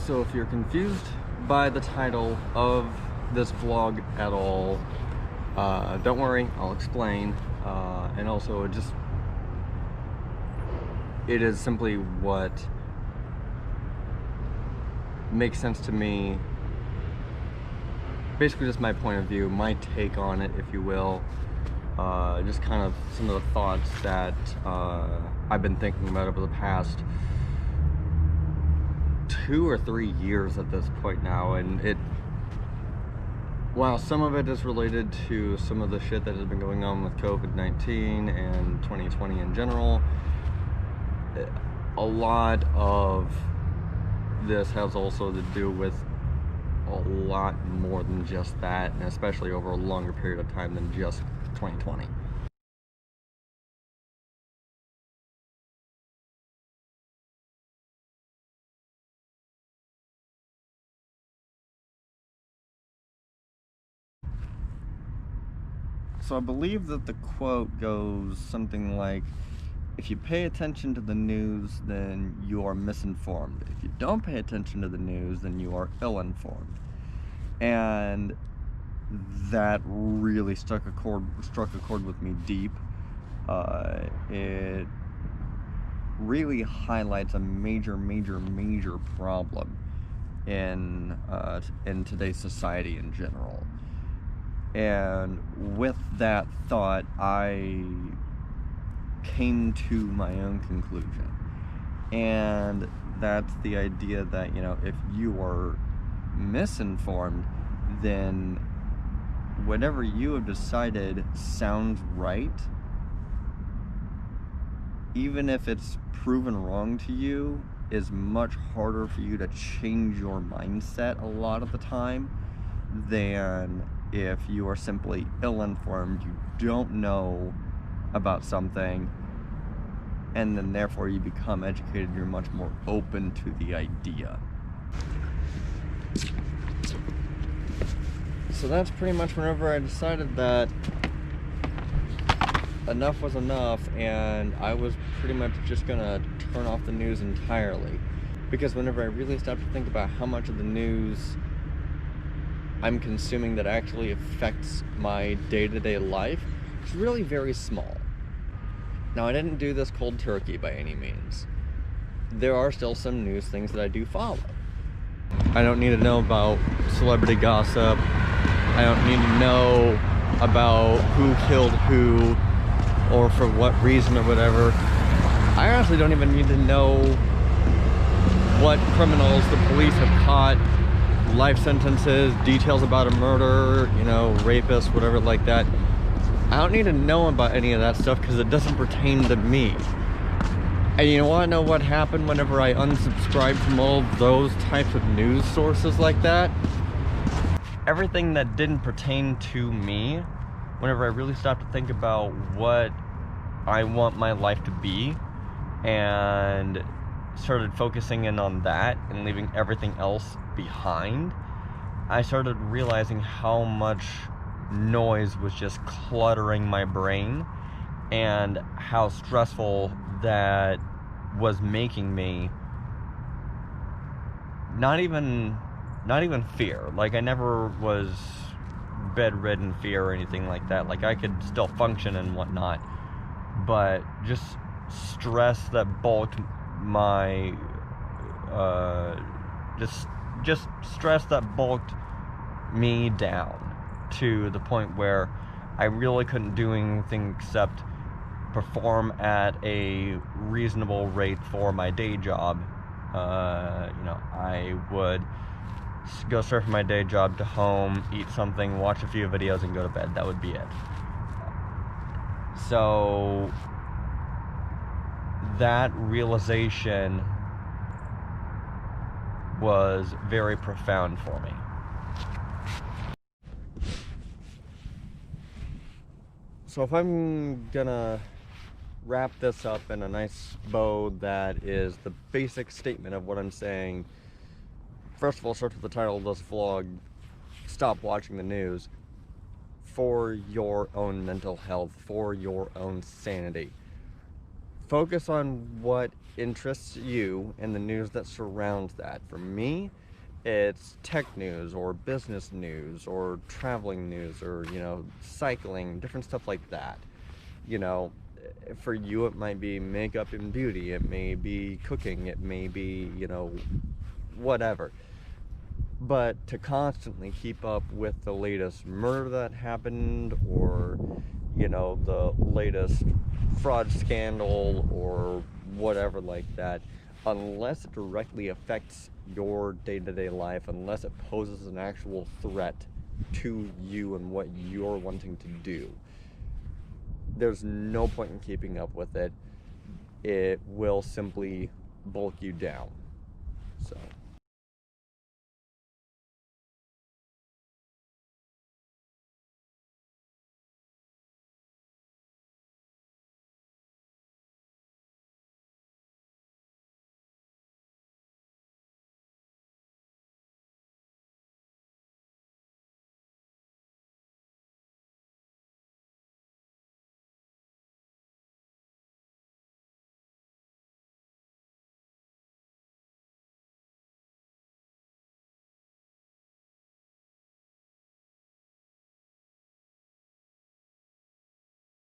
So if you're confused by the title of this vlog at all, don't worry, I'll explain. And also it is simply what makes sense to me. Basically just my point of view, my take on it, if you will. Just kind of some of the thoughts that I've been thinking about over the past 2 or 3 years at this point now, and while some of it is related to some of the shit that has been going on with COVID-19 and 2020 in general, a lot of this has also to do with a lot more than just that, and especially over a longer period of time than just 2020. So I believe that the quote goes something like, if you pay attention to the news, then you are misinformed. If you don't pay attention to the news, then you are ill-informed. And that really struck a chord with me deep. It really highlights a major problem in today's society in general. And with that thought, I came to my own conclusion. And that's the idea that, you know, if you are misinformed, then whatever you have decided sounds right, even if it's proven wrong to you, is much harder for you to change your mindset a lot of the time than if you are simply ill-informed, you don't know about something, and then therefore you become educated, you're much more open to the idea. So that's pretty much whenever I decided that enough was enough, and I was pretty much just gonna turn off the news entirely. Because whenever I really stopped to think about how much of the news I'm consuming that actually affects my day-to-day life, it's really very small. Now, I didn't do this cold turkey by any means. There are still some news things that I do follow. I don't need to know about celebrity gossip. I don't need to know about who killed who or for what reason or whatever. I honestly don't even need to know what criminals the police have caught, life sentences, details about a murder, you know, rapists, whatever like that. I don't need to know about any of that stuff because it doesn't pertain to me. And you want to know what happened whenever I unsubscribed from all those types of news sources like that? Everything that didn't pertain to me, whenever I really stopped to think about what I want my life to be and started focusing in on that and leaving everything else behind, I started realizing how much noise was just cluttering my brain and how stressful that was making me. Not even fear. Like, I never was bedridden fear or anything like that. Like, I could still function and whatnot, but just stress that bulked my just stress that bulked me down to the point where I really couldn't do anything except perform at a reasonable rate for my day job. You know, I would go straight from my day job to home, eat something, watch a few videos, and go to bed. That would be it. So that realization was very profound for me. So if I'm gonna wrap this up in a nice bow that is the basic statement of what I'm saying, first of all, start with the title of this vlog, Stop Watching the News, for your own mental health, for your own sanity, focus on what interests you and the news that surrounds that. For me, it's tech news or business news or traveling news or, cycling, different stuff like that. You know, for you, it might be makeup and beauty, it may be cooking, it may be, whatever. But to constantly keep up with the latest murder that happened, or, the latest fraud scandal or whatever like that, unless it directly affects your day-to-day life, unless it poses an actual threat to you and what you're wanting to do, there's no point in keeping up with it. It will simply bulk you down. So